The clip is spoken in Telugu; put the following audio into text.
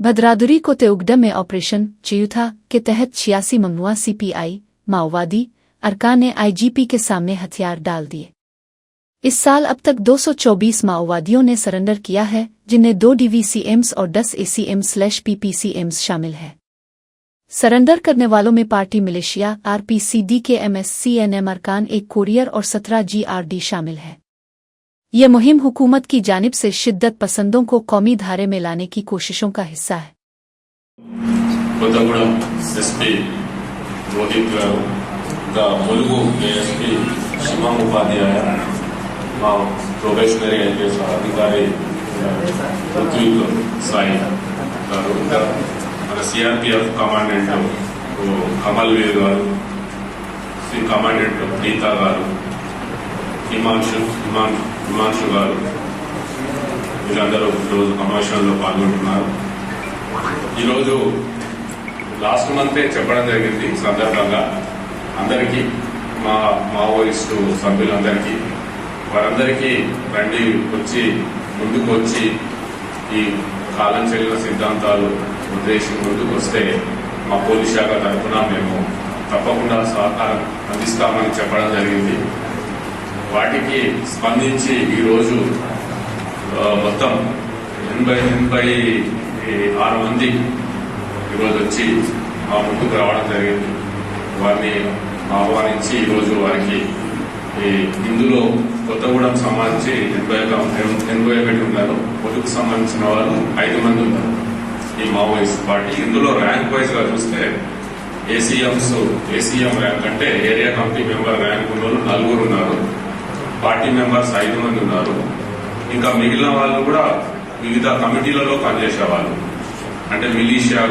भद्राद्री कोतगुडम में ऑपरेशन चयूथा के तहत 86 ममनुआ सीपीआई माओवादी अरकान ने आईजीपी के सामने हथियार डाल दिए। इस साल अब तक 224 माओवादियों ने सरेंडर किया है, जिनमें 2 डीवीसीएम्स और 10 एसीएम्स/पीपीसीएम्स शामिल है। सरेंडर करने वालों में पार्टी मिलिशिया आरपीसीडी के एमएससीएनएम अरकान, एक कोरियर और 17 जीआरडी शामिल है। यह मुहिम हुकूमत की जानिब से शिद्दत पसंदों को कौमी धारे में लाने की कोशिशों का हिस्सा है। कोथागुडेम एसपी रोहित गारू मुलुगु एसपी शिवा उपाध्याय మా ప్రొబేషనరీ ఐపీఎస్ అధికారి ఋత్విక్ సాయి గారు, మన సిఆర్పిఎఫ్ కమాండెంట్ కమల్ వీర్ గారు, కమాండెంట్ ప్రీతా గారు, హిమాంశు గారు, వీళ్ళందరూ ఈరోజు కమర్షియల్లో పాల్గొంటున్నారు. ఈరోజు లాస్ట్ మంతే చెప్పడం జరిగింది. సందర్భంగా అందరికీ మావోయిస్టు సభ్యులందరికీ వారందరికీ రండి, వచ్చి ముందుకు వచ్చి ఈ కాలం చెల్లిన సిద్ధాంతాలు ఉద్దేశం ముందుకు వస్తే మా పోలీస్ శాఖ తరఫున మేము తప్పకుండా సహకారం అందిస్తామని చెప్పడం జరిగింది. వాటికి స్పందించి ఈరోజు మొత్తం 86 మంది ఈరోజు వచ్చి మా ముందుకు రావడం జరిగింది. వారిని ఆహ్వానించి ఈరోజు వారికి ఇందులో కొత్తగూడెం సంబంధించి 81 ఉన్నారు. పొదుపు సంబంధించిన వాళ్ళు 5 మంది ఉన్నారు. ఈ మావోయిస్ట్ పార్టీ ఇందులో ర్యాంక్ వైజ్ గా చూస్తే ఏసీఎం ర్యాంక్ అంటే ఏరియా కమిటీ మెంబర్ ర్యాంక్ ఉన్న వాళ్ళు 4 ఉన్నారు. పార్టీ మెంబర్స్ 5 మంది ఉన్నారు. ఇంకా మిగిలిన వాళ్ళు కూడా వివిధ కమిటీలలో పనిచేసే వాళ్ళు, అంటే మిలీషియా